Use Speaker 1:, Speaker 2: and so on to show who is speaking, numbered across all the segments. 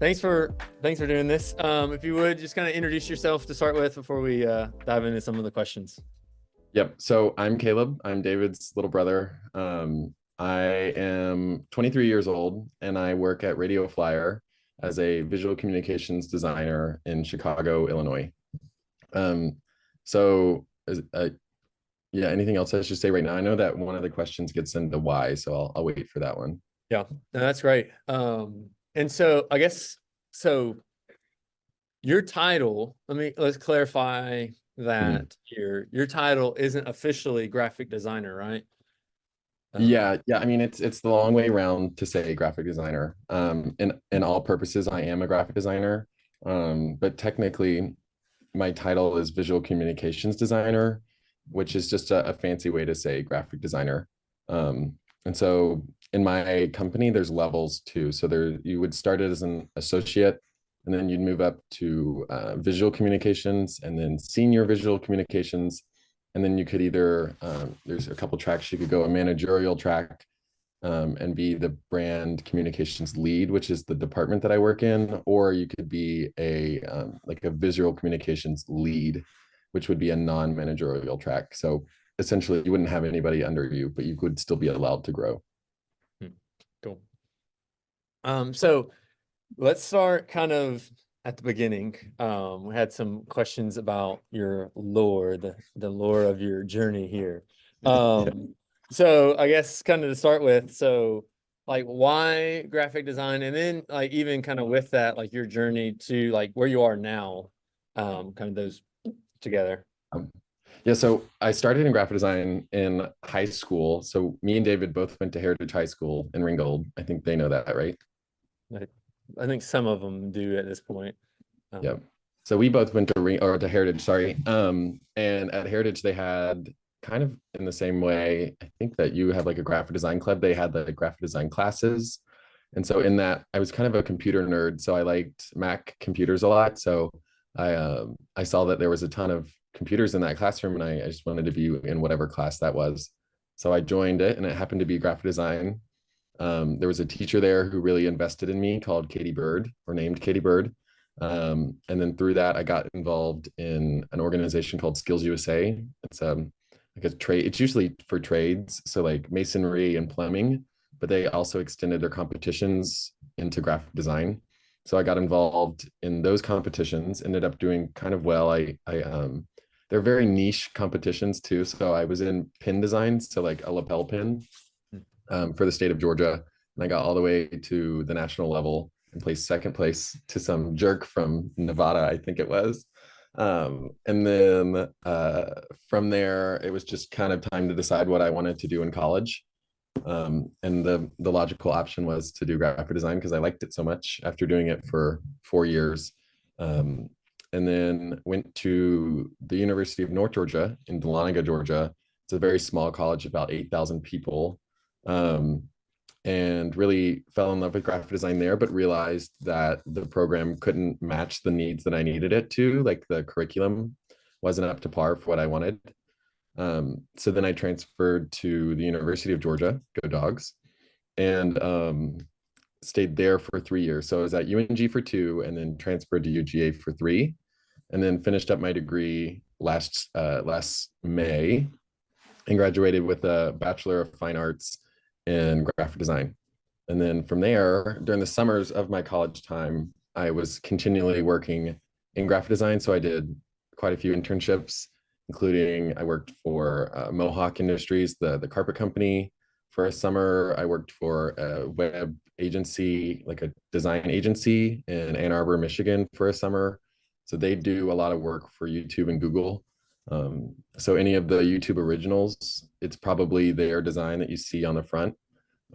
Speaker 1: Thanks for doing this. If you would just kind of introduce yourself to start with before we dive into some of the questions.
Speaker 2: Yep. So I'm Caleb. I'm David's little brother. I am 23 years old and I work at Radio Flyer as a visual communications designer in Chicago, Illinois. Um, so, yeah, anything else I should say right now? I know that one of the questions gets into why, so I'll wait for that one.
Speaker 1: Yeah, no, that's great. And so I guess so your title, let's clarify
Speaker 2: Mhm.
Speaker 1: that your title isn't officially graphic designer, right? Um,
Speaker 2: Yeah. I mean, it's the long way around to say graphic designer. In all purposes, I am a graphic designer. But technically, my title is visual communications designer, which is just a fancy way to say graphic designer. And so in my company, there's levels too. So there, you would start it as an associate, and then you'd move up to visual communications, and then senior visual communications, and then you could either there's a couple tracks you could go a managerial track and be the brand communications lead, which is the department that I work in, or you could be a like a visual communications lead, which would be a non-managerial track. So essentially, you wouldn't have anybody under you, but you could still be allowed to grow.
Speaker 1: hmm, cool. So let's start kind of at the beginning. We had some questions about your lore, the lore of your journey here.
Speaker 2: Yeah.
Speaker 1: So I guess kind of to start with, so like why graphic design, and then like even kind of with that, like your journey to like where you are now, kind of those together.
Speaker 2: Um, yeah, so I started in graphic design in high school. So me and David both went to Heritage High School in Ringgold. I think they know that, right?
Speaker 1: Like, I think some of them do at this point.
Speaker 2: Yeah.
Speaker 1: Um,
Speaker 2: So we both went to to Heritage, sorry. And at Heritage they had kind of in the same way, I think that you had like a graphic design club. They had the graphic design classes. And so in that, I was kind of a computer nerd, so I liked Mac computers a lot. So I saw that there was a ton of computers in that classroom, and I just wanted to be in whatever class that was. So I joined it, and it happened to be graphic design. There was a teacher there who really invested in me called Katie Bird, or named Katie Bird. And then through that, I got involved in an organization called Skills USA. It's like a trade. It's usually for trades, so like masonry and plumbing, but they also extended their competitions into graphic design. So I got involved in those competitions. Ended up doing kind of well. They're very niche competitions too. So I was in pin designs, so like a lapel pin for the state of Georgia, and I got all the way to the national level and placed second place to some jerk from Nevada, I think it was. And then from there, it was just kind of time to decide what I wanted to do in college. And the logical option was to do graphic design because I liked it so much after doing it for 4 years. Um, and then went to the University of North Georgia in Dahlonega, Georgia. It's a very small college, about 8,000 people. Um, and really fell in love with graphic design there, but realized that the program couldn't match the needs that I needed it to. Like the curriculum wasn't up to par for what I wanted. So then I transferred to the University of Georgia, go dogs, and stayed there for 3 years. So I was at UNG for 2, and then transferred to UGA for 3, and then finished up my degree last May, and graduated with a Bachelor of Fine Arts in graphic design. And then from there, during the summers of my college time, I was continually working in graphic design. So I did quite a few internships, including I worked for Mohawk Industries, the carpet company, for a summer. I worked for a web agency, like a design agency in Ann Arbor, Michigan, for a summer. So they do a lot of work for YouTube and Google. So any of the YouTube originals, it's probably their design that you see on the front.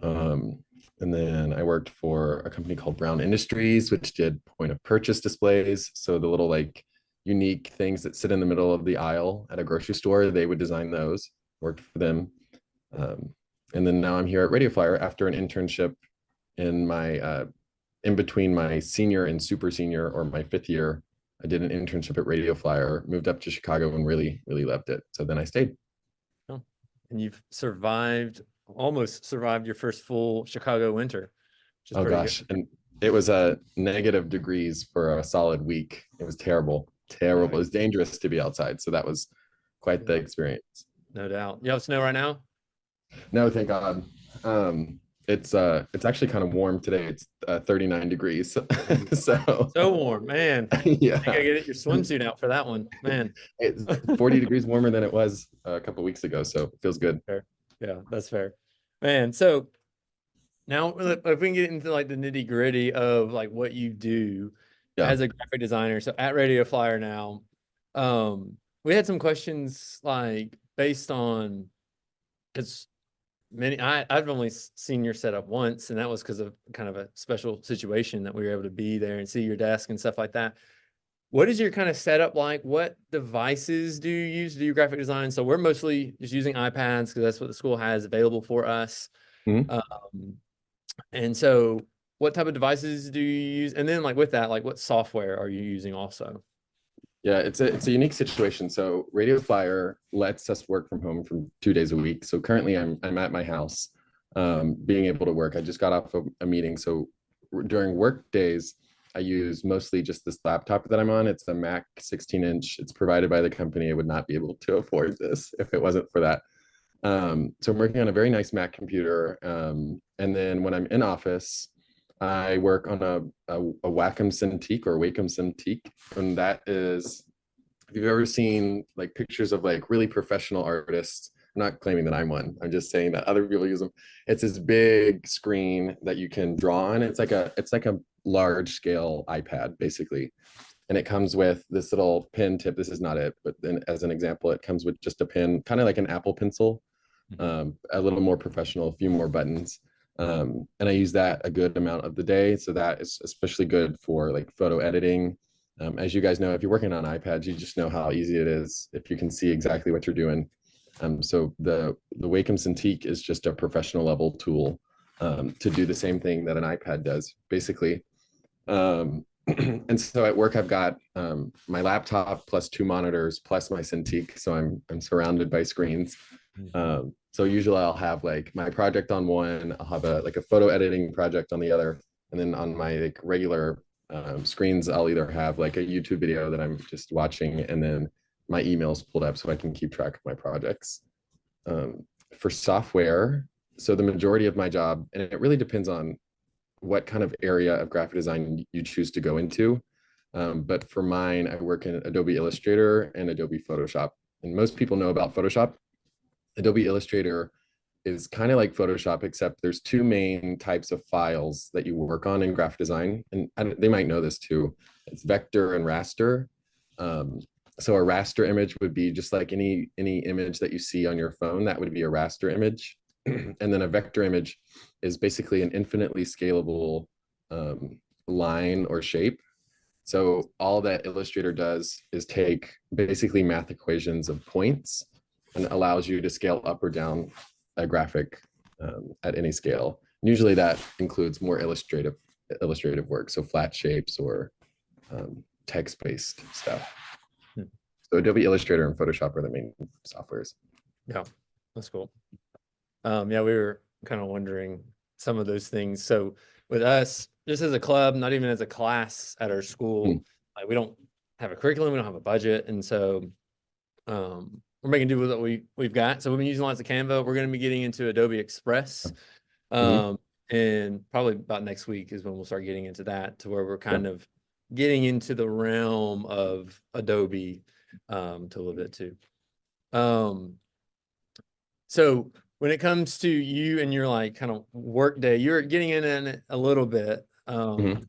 Speaker 2: Um, and then I worked for a company called Brown Industries, which did point of purchase displays. So the little like unique things that sit in the middle of the aisle at a grocery store, they would design those, worked for them. Um, and then now I'm here at Radio Flyer after an internship in my in between my senior and super senior, or my 5th year. I did an internship at Radio Flyer, moved up to Chicago, and really, really loved it. So then I stayed.
Speaker 1: oh, and you've almost survived your first full Chicago winter, which is
Speaker 2: Oh
Speaker 1: pretty good.
Speaker 2: gosh. And it was a negative degrees for a solid week. It was terrible, terrible. It
Speaker 1: Right.
Speaker 2: was dangerous to be outside. So that was quite the
Speaker 1: Yeah,
Speaker 2: experience.
Speaker 1: no doubt. You have snow right now?
Speaker 2: No, thank God. Um, it's actually kind of warm today. It's 39 degrees.
Speaker 1: Ooh,
Speaker 2: So
Speaker 1: so warm, man. You
Speaker 2: yeah.
Speaker 1: gotta get your swimsuit out for that one, man.
Speaker 2: It's 40 degrees warmer than it was a couple weeks ago, so it feels good.
Speaker 1: Fair. Yeah, that's fair. Man, so now if we can get into like the nitty gritty of like what you do
Speaker 2: Yeah.
Speaker 1: as a graphic designer. So at Radio Flyer now, we had some questions like based on because I've only seen your setup once, and that was because of kind of a special situation that we were able to be there and see your desk and stuff like that. What is your kind of setup like? What devices do you use to do your graphic design? So we're mostly just using iPads because that's what the school has available for us.
Speaker 2: Mhm.
Speaker 1: Um, and so what type of devices do you use? And then like with that, like what software are you using also?
Speaker 2: Yeah, it's a unique situation. So Radio Flyer lets us work from home from 2 days a week. So currently I'm at my house, being able to work. I just got off of a meeting. So during work days, I use mostly just this laptop that I'm on. It's a Mac 16-inch. It's provided by the company. I would not be able to afford this if it wasn't for that. So I'm working on a very nice Mac computer. And then when I'm in office, I work on a Wacom Cintiq or Wacom Cintiq, and that is, if you've ever seen like pictures of like really professional artists, I'm not claiming that I'm one. I'm just saying that other people use them. It's this big screen that you can draw on. It's like a large scale iPad basically, and it comes with this little pen tip. This is not it, but then as an example, it comes with just a pen, kind of like an Apple Pencil,
Speaker 1: Mhm.
Speaker 2: a little more professional, a few more buttons. And I use that a good amount of the day. So that is especially good for like photo editing. As you guys know, if you're working on iPads, you just know how easy it is if you can see exactly what you're doing. So the Wacom Cintiq is just a professional level tool to do the same thing that an iPad does, basically. And so at work, I've got my laptop plus two monitors plus my Cintiq, so I'm surrounded by screens.
Speaker 1: Mhm.
Speaker 2: So usually I'll have like my project on one, I'll have a photo editing project on the other, and then on my like regular screens, I'll either have like a YouTube video that I'm just watching, and then my emails pulled up so I can keep track of my projects. For software, so the majority of my job, and it really depends on what kind of area of graphic design you choose to go into. But for mine, I work in Adobe Illustrator and Adobe Photoshop. And most people know about Photoshop. Adobe Illustrator is kind of like Photoshop, except there's two main types of files that you work on in graphic design. And they might know this too. It's vector and raster. Um, so a raster image would be just like any image that you see on your phone. That would be a raster image. And then a vector image is basically an infinitely scalable line or shape. So all that Illustrator does is take basically math equations of points and allows you to scale up or down a graphic at any scale. And usually that includes more illustrative work, so flat shapes or text-based stuff.
Speaker 1: Hmm.
Speaker 2: So Adobe Illustrator and Photoshop are the main softwares.
Speaker 1: Yeah, that's cool. Yeah, we were kind of wondering some of those things. So with us, just as a club, not even as a class at our school,
Speaker 2: Mm,
Speaker 1: like we don't have a curriculum, we don't have a budget, and so we're making do with what we've got. So we've been using lots of Canva. We're going to be getting into Adobe Express,
Speaker 2: mhm,
Speaker 1: and probably about next week is when we'll start getting into that, to where we're
Speaker 2: yeah.
Speaker 1: kind of getting into the realm of Adobe to a little bit too. Um, so when it comes to you and your like kind of work day, you're getting in it a little bit.
Speaker 2: Mhm.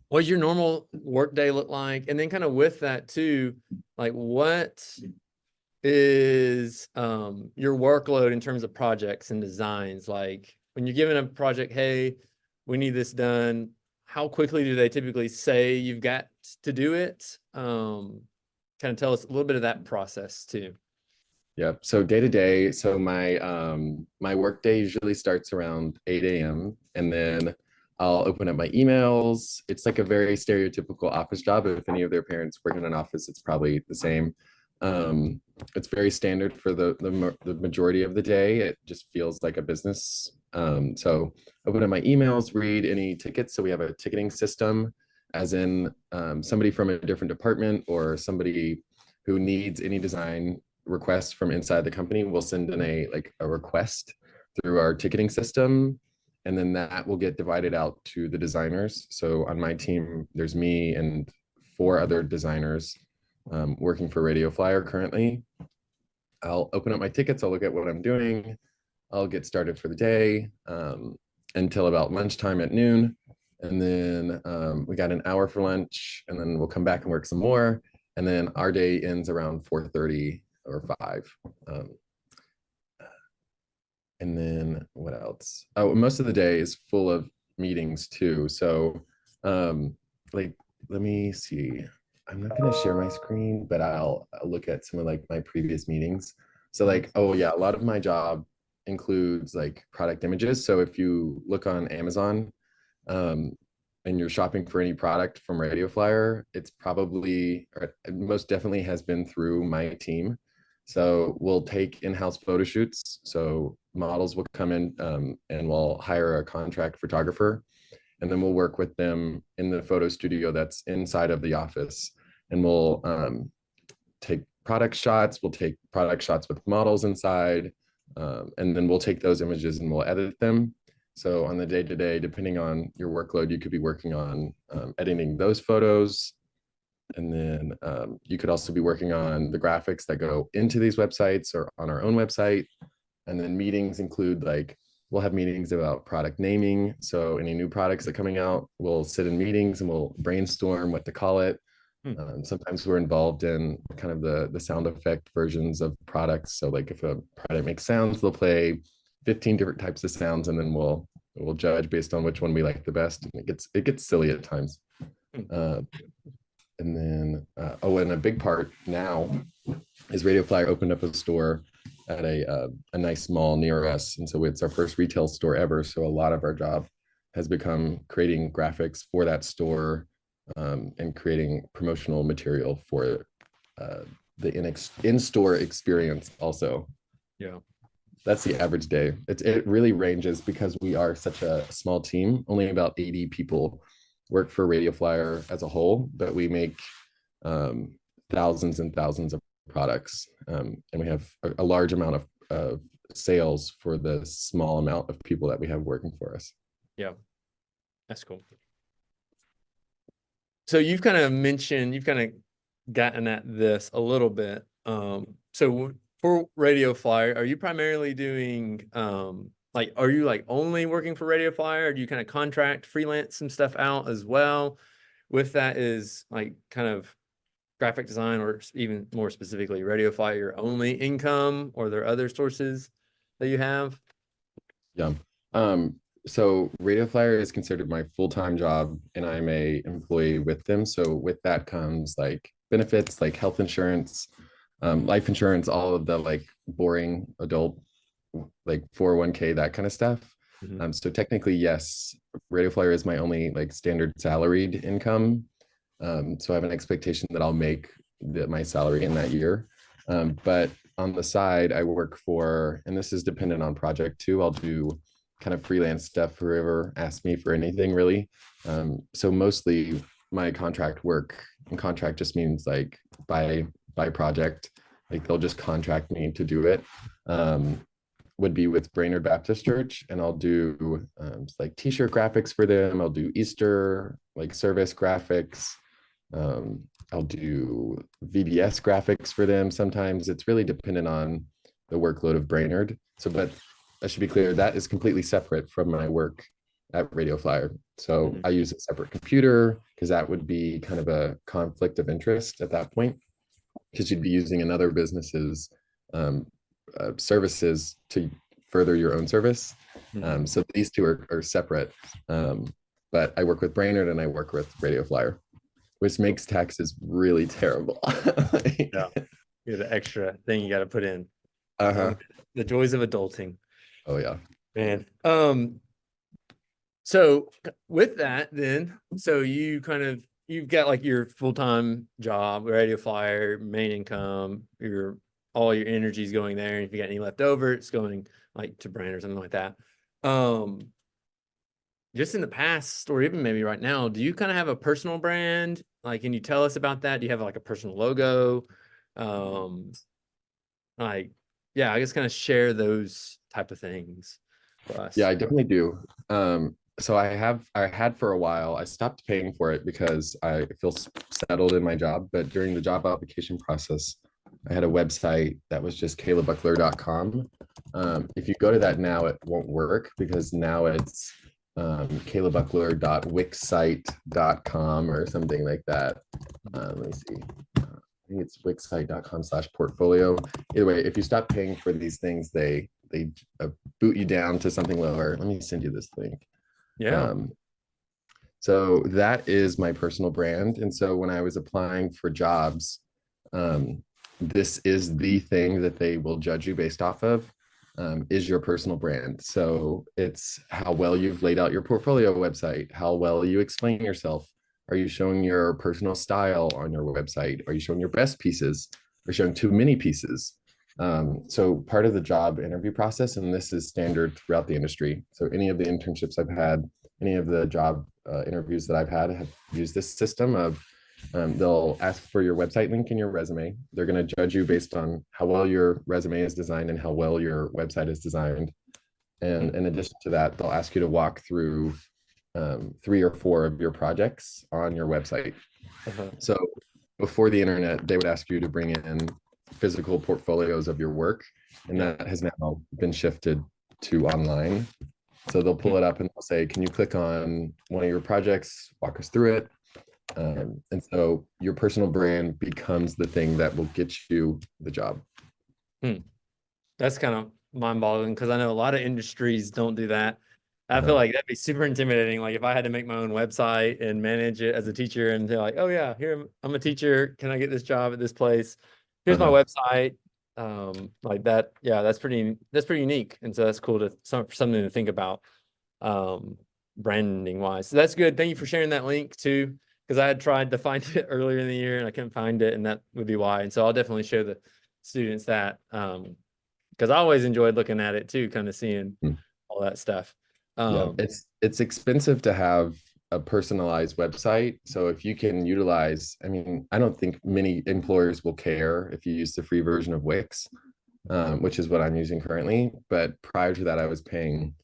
Speaker 1: What does your normal work day look like? And then kind of with that too, like what is your workload in terms of projects and designs? Like when you're given a project, hey, we need this done, how quickly do they typically say you've got to do it? Kind of tell us a little bit of that process too.
Speaker 2: Yeah. So day to day, so my work day usually starts around 8 a.m. and then I'll open up my emails. It's like a very stereotypical office job. If any of their parents work in an office, it's probably the same. It's very standard for the majority of the day. It just feels like a business So open up my emails, read any tickets. So we have a ticketing system, as in somebody from a different department or somebody who needs any design requests from inside the company will send in a request through our ticketing system, and then that will get divided out to the designers. So on my team, there's me and 4 other designers working for Radio Flyer currently. I'll open up my tickets, I'll look at what I'm doing, I'll get started for the day until about lunchtime at noon. And then we got an hour for lunch, and then we'll come back and work some more. And then our day ends around 4:30 or 5. And then what else? Oh, most of the day is full of meetings too. So like, let me see. I'm not going to share my screen, but I'll look at some of like my previous meetings. So like, oh yeah, a lot of my job includes like product images. So if you look on Amazon um, and you're shopping for any product from Radio Flyer, it's probably, or it most definitely has been through my team. So we'll take in-house photo shoots. So models will come in and we'll hire a contract photographer, and then we'll work with them in the photo studio that's inside of the office. And we'll take product shots. We'll take product shots with models inside, and then we'll take those images and we'll edit them. So on the day-to-day, depending on your workload, you could be working on editing those photos. And then you could also be working on the graphics that go into these websites or on our own website. And then meetings include like, we'll have meetings about product naming. So any new products that are coming out, we'll sit in meetings and we'll brainstorm what to call it. Sometimes we're involved in kind of the sound effect versions of products. So like if a product makes sounds, they'll play 15 different types of sounds, and then we'll judge based on which one we like the best. And it gets silly at times. And then and a big part now is Radio Flyer opened up a store at a nice mall near us, and so it's our first retail store ever. So a lot of our job has become creating graphics for that store and creating promotional material for the in-store experience also.
Speaker 1: Yeah.
Speaker 2: That's the average day. It really ranges because we are such a small team. Only about 80 people work for Radio Flyer as a whole, but we make thousands and thousands of products, and we have a large amount of sales for the small amount of people that we have working for us.
Speaker 1: Yeah, that's cool. So you've kind of gotten at this a little bit. So for Radio Flyer, are you primarily doing are you like only working for Radio Flyer, or do you kind of contract freelance some stuff out as well? With that is like kind of graphic design, or even more specifically Radio Flyer your only income, or are there other sources that you have?
Speaker 2: Yeah. So Radio Flyer is considered my full-time job, and I'm a employee with them. So with that comes like benefits like health insurance, life insurance, all of the like boring adult like 401k, that kind of stuff. So technically, yes, Radio Flyer is my only like standard salaried income. So I have an expectation that I'll make my salary in that year. But on the side, I work for, and this is dependent on project too, I'll do kind of freelance stuff for whoever asks me for anything really. So mostly my contract work, and contract just means like by project, like they'll just contract me to do it. Would be with Brainerd Baptist Church, and I'll do like t-shirt graphics for them. I'll do Easter like service graphics. I'll do VBS graphics for them. Sometimes it's really dependent on the workload of Brainerd. So, but I should be clear, that is completely separate from my work at Radio Flyer. So I use a separate computer because that would be kind of a conflict of interest at that point, because you'd be using another business's services to further your own service. So these two are separate. But I work with Brainerd and I work with Radio Flyer, which makes taxes really terrible.
Speaker 1: Yeah, you're the extra thing you got to put in. The joys of adulting.
Speaker 2: Oh yeah,
Speaker 1: man. So with that, then, so you've got like your full-time job, Radio Flyer, main income, all your energy is going there. And if you got any left over, it's going like to brand or something like that. Um, just in the past, or even maybe right now, do you kind of have a personal brand? Like, can you tell us about that? Do you have like a personal logo? Um, like, yeah, I guess kind of share those type of things for
Speaker 2: Yeah,
Speaker 1: us.
Speaker 2: I definitely do. So I had for a while. I stopped paying for it because I feel settled in my job. But during the job application process, I had a website that was just calebbuckler.com. If you go to that now, it won't work because now it's calebbuckler.wixsite.com or something like that. Let me see. I think it's wixsite.com/portfolio. Either way, if you stop paying for these things, they boot you down to something lower. Let me send you this link.
Speaker 1: Yeah.
Speaker 2: Um, so that is my personal brand. And so when I was applying for jobs, this is the thing that they will judge you based off of, is your personal brand. So it's how well you've laid out your portfolio website, how well you explain yourself. Are you showing your personal style on your website? Are you showing your best pieces? Are you showing too many pieces? So part of the job interview process, and this is standard throughout the industry. So any of the internships I've had, any of the job interviews that I've had have used this system of they'll ask for your website link in your resume. They're going to judge you based on how well your resume is designed and how well your website is designed. And in addition to that, they'll ask you to walk through 3 or 4 of your projects on your website.
Speaker 1: Uh-huh.
Speaker 2: So before the internet, they would ask you to bring in physical portfolios of your work, and
Speaker 1: Yeah.
Speaker 2: that has now been shifted to online. So they'll pull it up and they'll say, "Can you click on one of your projects? Walk us through it." And so your personal brand becomes the thing that will get you the job.
Speaker 1: Hmm. That's kind of mind-boggling because I know a lot of industries don't do that. I feel
Speaker 2: Uh-huh.
Speaker 1: like that'd be super intimidating. Like if I had to make my own website and manage it as a teacher and they're like, oh yeah, here I'm a teacher. Can I get this job at this place? Here's my
Speaker 2: Uh-huh.
Speaker 1: website. Like that. Yeah, that's pretty unique. And so that's cool to something to think about branding wise. So that's good. Thank you for sharing that link too. Because I had tried to find it earlier in the year and I couldn't find it, and that would be why. And so I'll definitely show the students that. Because I always enjoyed looking at it too, kind of seeing
Speaker 2: Hmm.
Speaker 1: all that stuff.
Speaker 2: Yeah,
Speaker 1: Um,
Speaker 2: it's expensive to have a personalized website. So if you can utilize, I mean, I don't think many employers will care if you use the free version of Wix, which is what I'm using currently. But prior to that, I was paying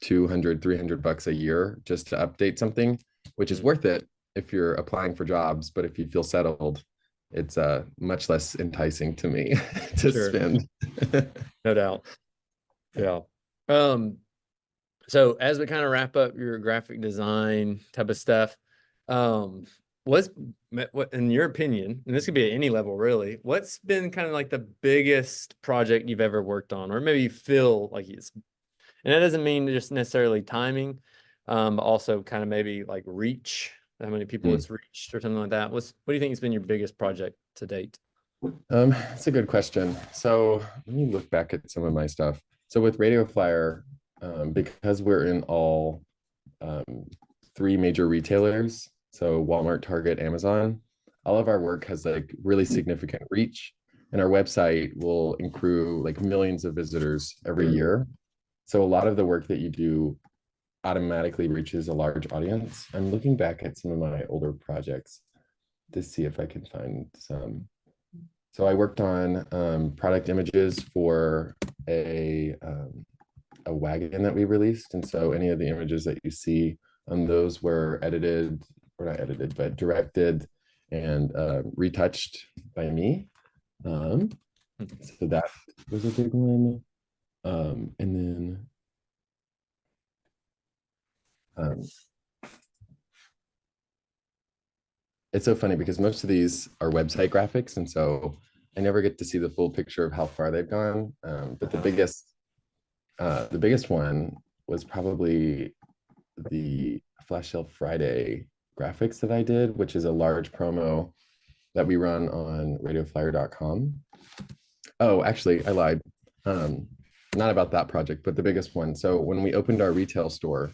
Speaker 2: 200, $300 a year just to update something, which is
Speaker 1: mm,
Speaker 2: worth it if you're applying for jobs. But if you feel settled, it's much less enticing to me to
Speaker 1: sure,
Speaker 2: spend.
Speaker 1: no doubt. Yeah. Um, so as we kind of wrap up your graphic design type of stuff, um, what's what in your opinion, and this could be at any level really, what's been kind of like the biggest project you've ever worked on, or maybe you feel like it's, and that doesn't mean just necessarily timing, but also kind of maybe like reach, how many people
Speaker 2: Hmm.
Speaker 1: it's reached or something like that. What do you think has been your biggest project to date?
Speaker 2: That's a good question. So let me look back at some of my stuff. So with Radio Flyer, because we're in all um, 3 major retailers, so Walmart, Target, Amazon, all of our work has like really significant reach, and our website will accrue like millions of visitors every year. So a lot of the work that you do automatically reaches a large audience. I'm looking back at some of my older projects to see if I can find some. So I worked on product images for a wagon that we released, and so any of the images that you see on those were edited, or not edited, but directed and retouched by me. Um, so that was a big one. And then um, it's so funny because most of these are website graphics, and so I never get to see the full picture of how far they've gone. But the biggest one was probably the Flash Sale Friday graphics that I did, which is a large promo that we run on radioflyer.com. Oh, actually, I lied. Um, Not about that project, but the biggest one. So when we opened our retail store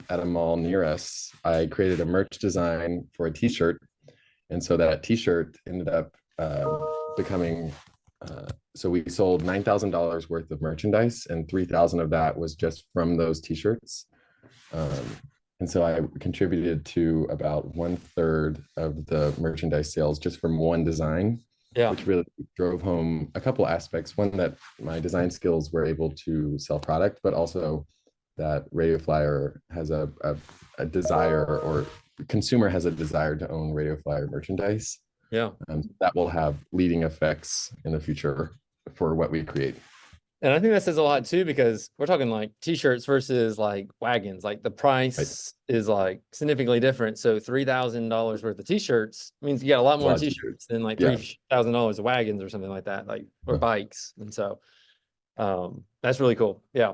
Speaker 2: at a mall near us, I created a merch design for a T-shirt, and so that T-shirt ended up becoming So we sold $9,000 worth of merchandise, and 3,000 of that was just from those t-shirts. Um, and so I contributed to about 1/3 of the merchandise sales just from one design,
Speaker 1: Yeah.
Speaker 2: which really drove home a couple aspects. One, that my design skills were able to sell product, but also that Radio Flyer has a desire, or consumer has a desire to own Radio Flyer merchandise.
Speaker 1: Yeah.
Speaker 2: That will have leading effects in the future for what we create.
Speaker 1: And I think that says a lot too, because we're talking like t-shirts versus like wagons. Like the
Speaker 2: Right.
Speaker 1: price is like significantly different. So $3,000 worth of t-shirts means you got a lot
Speaker 2: A
Speaker 1: more
Speaker 2: lot cheaper.
Speaker 1: t-shirts than like
Speaker 2: Yeah.
Speaker 1: $3,000 of wagons or something like that, like or bikes. And so that's really cool. Yeah.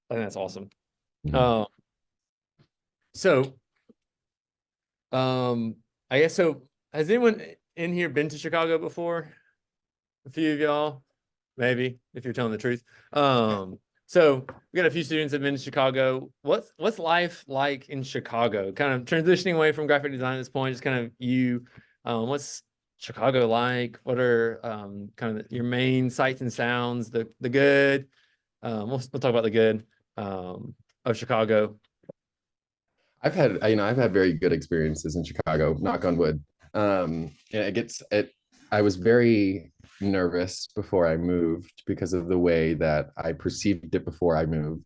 Speaker 1: I think that's awesome.
Speaker 2: Mhm.
Speaker 1: So I guess so. Has anyone in here been to Chicago before? A few of y'all, maybe, if you're telling the truth. So we got a few students that have been to Chicago. What's life like in Chicago? Kind of transitioning away from graphic design at this point, just kind of you. What's Chicago like? What are kind of your main sights and sounds? The good. We'll talk about the good of Chicago.
Speaker 2: I've had very good experiences in Chicago, knock on wood. And I was very nervous before I moved because of the way that I perceived it before I moved.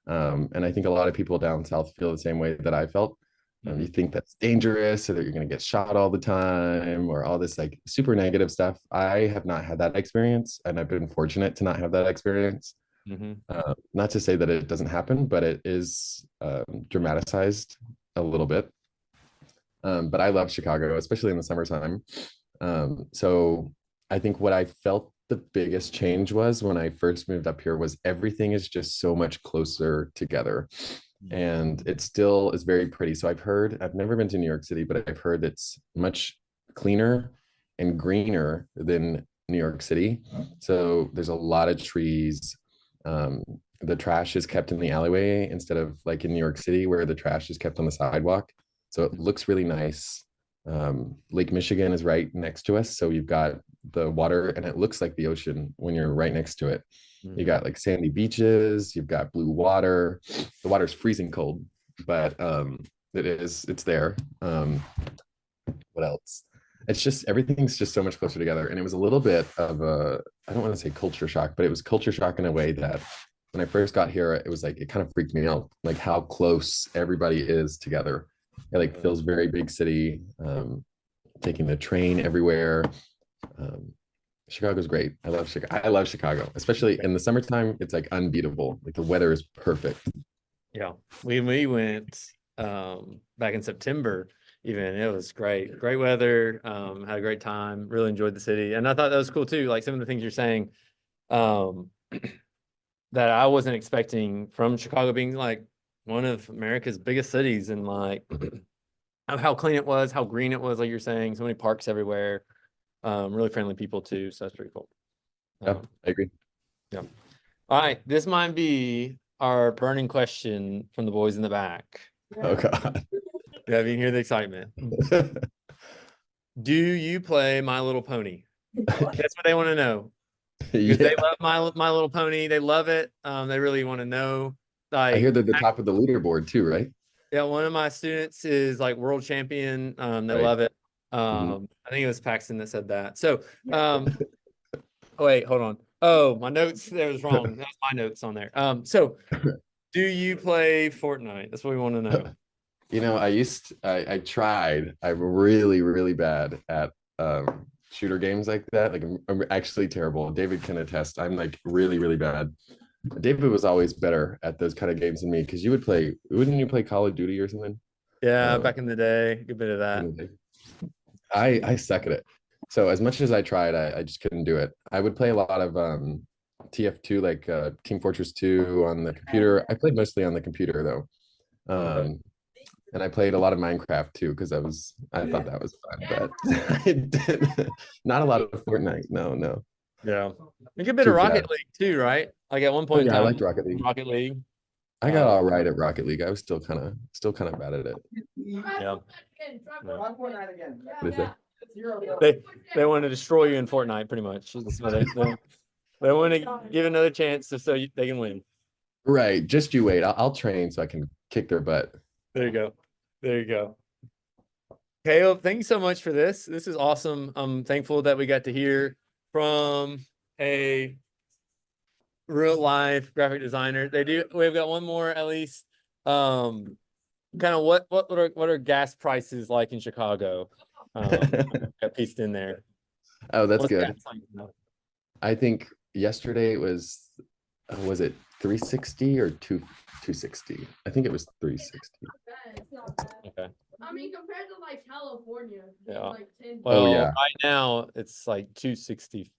Speaker 2: And I think a lot of people down south feel the same way that I felt. You think that's dangerous, or that you're going to get shot all the time, or all this like super negative stuff. I have not had that experience, and I've been fortunate to not have that experience.
Speaker 1: Mm-hmm.
Speaker 2: Not to say that it doesn't happen, but it is dramatized a little bit. But I love Chicago, especially in the summertime. So I think what I felt the biggest change was when I first moved up here was everything is just so much closer together. And it still is very pretty. So I've never been to New York City, but I've heard it's much cleaner and greener than New York City. So there's a lot of trees. The trash is kept in the alleyway instead of like in New York City where the trash is kept on the sidewalk. So it looks really nice. Lake Michigan is right next to us. So you've got the water, and it looks like the ocean when you're right next to it. You got like sandy beaches, you've got blue water. The water's freezing cold, but it's there. What else? It's just everything's just so much closer together. And it was a little bit of a, I don't want to say culture shock, but it was culture shock in a way that when I first got here, it was like it kind of freaked me out, like how close everybody is together. It like feels very big city. Taking the train everywhere. Chicago's great. I love Chicago. I love Chicago, especially in the summertime. It's like unbeatable. Like the weather is perfect.
Speaker 1: Yeah, we went back in September. Even it was great, great weather. Had a great time. Really enjoyed the city, and I thought that was cool too. Like some of the things you're saying, um, that I wasn't expecting from Chicago being like one of America's biggest cities, and like how clean it was, how green it was. Like you're saying, so many parks everywhere. Really friendly people too. So that's pretty cool.
Speaker 2: Yeah, I agree.
Speaker 1: Yeah. All right, this might be our burning question from the boys in the back.
Speaker 2: Oh God.
Speaker 1: Yeah, you hear the excitement. Do you play My Little Pony? That's what they want to know. Because
Speaker 2: Yeah.
Speaker 1: they love My Little Pony. They love it. They really want to know.
Speaker 2: I hear
Speaker 1: Like,
Speaker 2: they're the top of the leaderboard too, right?
Speaker 1: yeah, one of my students is like world champion. They
Speaker 2: Right.
Speaker 1: love it.
Speaker 2: Mhm.
Speaker 1: I think it was Paxton that said that. So, oh, wait, hold on. Oh, my notes there was wrong. That's my notes on there. So do you play Fortnite? That's what we want to know.
Speaker 2: You know, I tried. I'm really, really bad at shooter games like that. Like I'm actually terrible. David can attest. I'm like really, really bad. David was always better at those kind of games than me because wouldn't you play Call of Duty or something?
Speaker 1: Yeah,
Speaker 2: Um,
Speaker 1: back in the day, good bit of
Speaker 2: in
Speaker 1: that.
Speaker 2: the day. I suck at it. So as much as I tried, I just couldn't do it. I would play a lot of TF2, like Team Fortress 2 on the computer. I played mostly on the computer though.
Speaker 1: Okay.
Speaker 2: And I played a lot of Minecraft too because I thought that was fun, but I did not a lot of Fortnite. No, no,
Speaker 1: Yeah. A good bit of
Speaker 2: too
Speaker 1: Rocket
Speaker 2: bad.
Speaker 1: League too, right? Like at one
Speaker 2: Oh
Speaker 1: point in
Speaker 2: yeah, I
Speaker 1: time,
Speaker 2: liked Rocket League.
Speaker 1: Rocket League.
Speaker 2: I got all right at Rocket League. I was still kind of bad at it.
Speaker 1: Yeah.
Speaker 2: What is it?
Speaker 1: They want to destroy you in Fortnite, pretty much. That's what they want to give another chance they can win.
Speaker 2: Right. Just you wait. I'll train so I can kick their butt.
Speaker 1: There you go. There you go. Caleb, thank you so much for this. This is awesome. I'm thankful that we got to hear from a real life graphic designer. We've got one more at least. Kind of what are gas prices like in Chicago? Got pieced in there.
Speaker 2: Oh, that's
Speaker 1: What's
Speaker 2: good.
Speaker 1: gas like now?
Speaker 2: I think yesterday it was it 360 or 260? I think it was 360.
Speaker 1: Okay.
Speaker 3: I mean, compared to like California,
Speaker 1: Yeah.
Speaker 3: like 10.
Speaker 1: Well,
Speaker 2: Oh, yeah.
Speaker 1: right now it's like 260.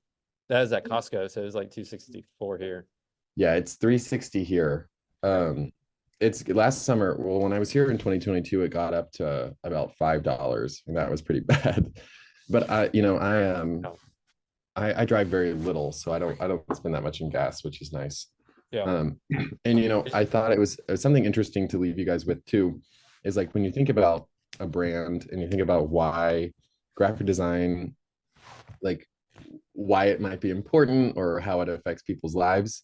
Speaker 1: That is at Costco, so it's like 264 here.
Speaker 2: Yeah, it's 360 here. It's last summer. Well, when I was here in 2022, it got up to about $5, and that was pretty bad. But I drive very little, so I don't spend that much in gas, which is nice.
Speaker 1: Yeah.
Speaker 2: And I thought it was something interesting to leave you guys with too, is like when you think about a brand and you think about why graphic design, like why it might be important or how it affects people's lives.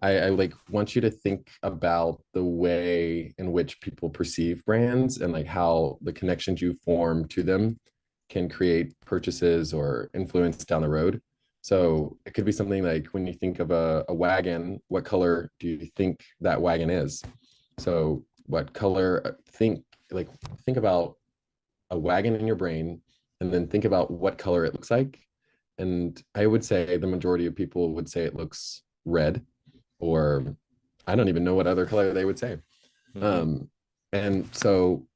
Speaker 2: I like want you to think about the way in which people perceive brands and like how the connections you form to them can create purchases or influence down the road. So it could be something like when you think of a wagon, what color do you think that wagon is? So what color, think about a wagon in your brain and then think about what color it looks like. And I would say the majority of people would say it looks red, or I don't even know what other color they would say.
Speaker 1: Mhm.
Speaker 2: And so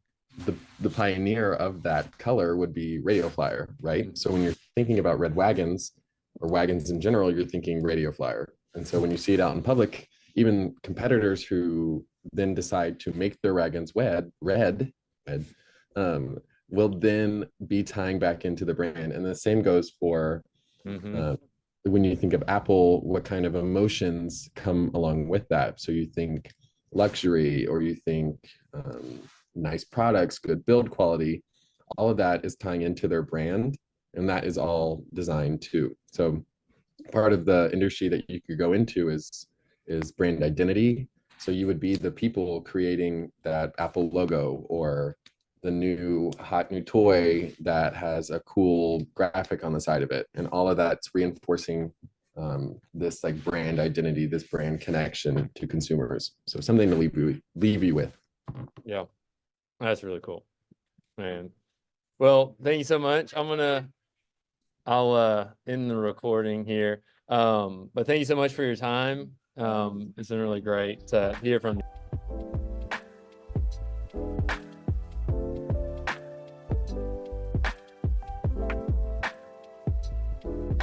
Speaker 2: the pioneer of that color would be Radio Flyer, right?
Speaker 1: Mhm.
Speaker 2: So when you're thinking about red wagons or wagons in general, you're thinking Radio Flyer. And so when you see it out in public, even competitors who then decide to make their wagons red, um, will then be tying back into the brand. And the same goes for
Speaker 1: Mhm.
Speaker 2: uh, when you think of Apple, what kind of emotions come along with that? So you think luxury, or you think nice products, good build quality, all of that is tying into their brand. And that is all designed too. So part of the industry that you could go into is brand identity. So you would be the people creating that Apple logo, or the new hot new toy that has a cool graphic on the side of it, and all of that's reinforcing this like brand identity, this brand connection to consumers. So something to leave you with.
Speaker 1: Yeah. That's really cool, man. Well, thank you so much. I'll end the recording here. But thank you so much for your time. It's been really great to hear from you.